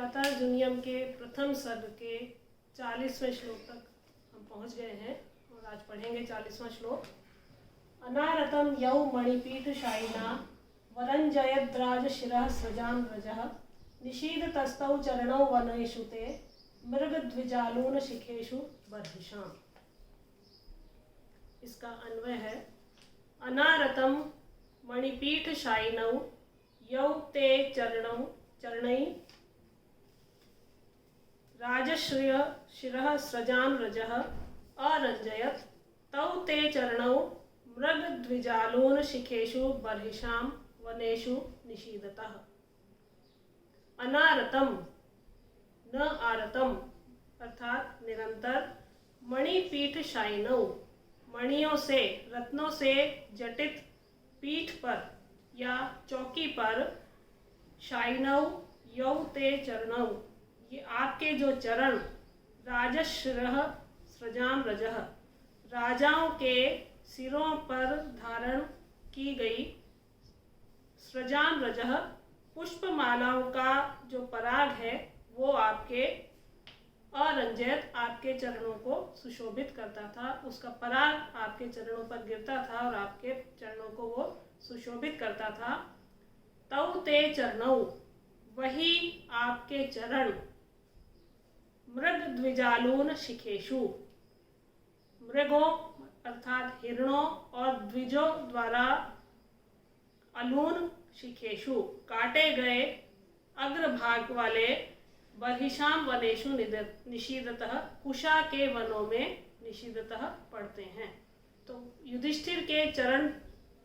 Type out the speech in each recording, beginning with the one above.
प्रातर्जुनियम के प्रथम सर्ग के 40वें श्लोक तक हम पहुंच गए हैं और आज पढ़ेंगे 40वां श्लोक। अनारतं यौ मणिपीठशायिना वरंजयद्राज शिरः स्रजां रजः निशीदतस्तौ चरणौ वनेषु ते मृगद्विजालून शिखेषु बर्हिषाम्। इसका अन्वय है, अनारतं मणिपीठशायिनौ यौ ते चरणै राजश्रिय शिरः स्रजां रजः अरंजयत् तौ ते चरणौ मृगद्विजालून शिखेषु बर्हिषां वनेषु निशीदतः। अनारतम न आरतम अर्थात निरंतर, मणिपीठशायिनौ मणियों से, रत्नों से जटित पीठ पर या चौकी पर, शायिनौ यौ ते चरणौ ये आपके जो चरण, राजश्रियः स्रजां रजः राजाओं के सिरों पर धारण की गई, स्रजां रजः पुष्पमालाओं का जो पराग है वो आपके अरंजयत आपके चरणों को सुशोभित करता था, उसका पराग आपके चरणों पर गिरता था और आपके चरणों को वो सुशोभित करता था। तौ ते चरणौ वही आपके चरण, मृगद्विजालून शिखेषु मृगों अर्थात हिरणों और द्विजों द्वारा अलून शिखेषु काटे गए अग्रभाग वाले, बर्हिषाम वनेषु निशीदतः कुशा के वनों में निशीदतः पड़ते हैं। तो युधिष्ठिर के चरण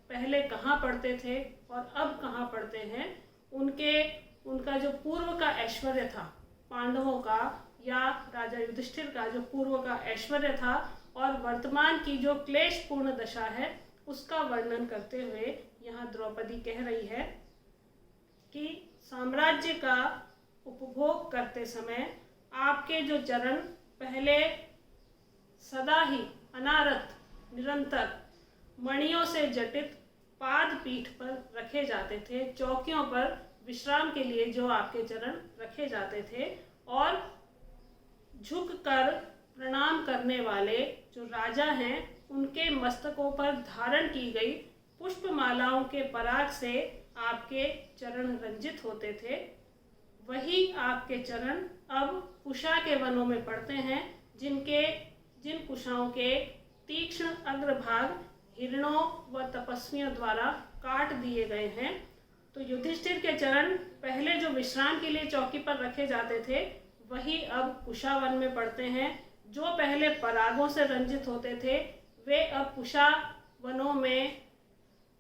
पहले कहाँ पड़ते थे और अब कहाँ पड़ते हैं, उनका जो पूर्व का ऐश्वर्य था पांडवों का या राजा युधिष्ठिर का जो पूर्व का ऐश्वर्य था और वर्तमान की जो क्लेशपूर्ण दशा है उसका वर्णन करते हुए यहाँ द्रौपदी कह रही है कि साम्राज्य का उपभोग करते समय आपके जो चरण पहले सदा ही अनारत निरंतर मणियों से जटित पाद पीठ पर रखे जाते थे, चौकियों पर विश्राम के लिए जो आपके चरण रखे जाते थे, और झुककर प्रणाम करने वाले जो राजा हैं उनके मस्तकों पर धारण की गई पुष्पमालाओं के पराग से आपके चरण रंजित होते थे। वही आपके चरण अब कुशा के वनों में पड़ते हैं, जिन कुशाओं के तीक्ष्ण अग्रभाग हिरणों व तपस्वियों द्वारा काट दिए गए हैं। तो युधिष्ठिर के चरण पहले जो विश्राम के लिए चौकी पर रखे जाते थे वही अब कुशा वन में पड़ते हैं। जो पहले परागों से रंजित होते थे वे अब कुशा वनों में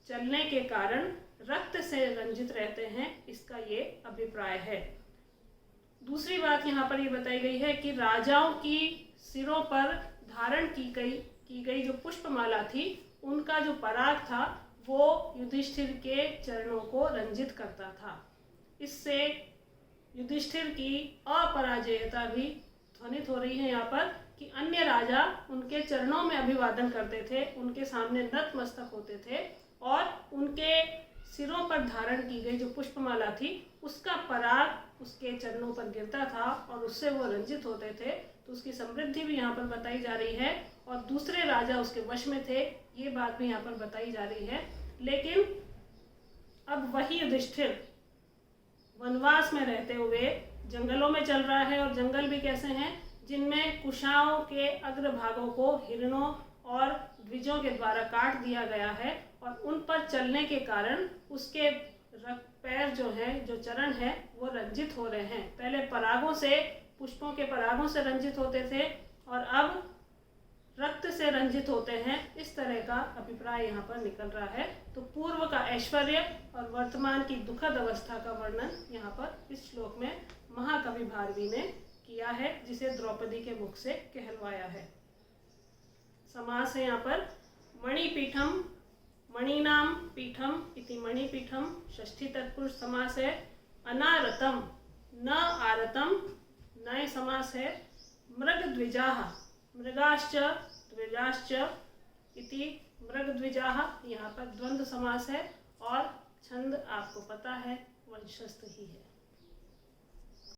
चलने के कारण रक्त से रंजित रहते हैं, इसका ये अभिप्राय है। दूसरी बात यहाँ पर ये बताई गई है कि राजाओं की सिरों पर धारण की गई जो पुष्पमाला थी उनका जो पराग था वो युधिष्ठिर के चरणों को रंजित करता था। इससे युधिष्ठिर की अपराजयता भी ध्वनित हो रही है यहाँ पर कि अन्य राजा उनके चरणों में अभिवादन करते थे, उनके सामने नतमस्तक होते थे और उनके सिरों पर धारण की गई जो पुष्पमाला थी उसका पराग उसके चरणों पर गिरता था और उससे वो रंजित होते थे। तो उसकी समृद्धि भी यहाँ पर बताई जा रही है और दूसरे राजा उसके वश में थे, ये बात भी यहाँ पर बताई जा रही है। लेकिन अब वही युधिष्ठिर वनवास में रहते हुए जंगलों में चल रहा है, और जंगल भी कैसे हैं, जिनमें कुशाओं के अग्रभागों को हिरणों और द्विजों के द्वारा काट दिया गया है और उन पर चलने के कारण उसके पैर जो हैं, जो चरण हैं वो रंजित हो रहे हैं। पहले परागों से, पुष्पों के परागों से रंजित होते थे और अब रक्त से रंजित होते हैं, इस तरह का अभिप्राय यहाँ पर निकल रहा है। तो पूर्व का ऐश्वर्य और वर्तमान की दुखद अवस्था का वर्णन यहाँ पर इस श्लोक में महाकवि भारवी ने किया है, जिसे द्रौपदी के मुख से कहलवाया है। समास है यहाँ पर, मणिपीठम मणिनाम पीठम इति मणिपीठम, षष्ठी तत्पुरुष समास है। अनारतम न आरतम नए समास है। मृगद्विजाः मृगाश्च द्विजाश्च इति मृगद्विजाः, यहाँ पर द्वंद्व समास है और छंद आपको पता है वंशस्थ ही है।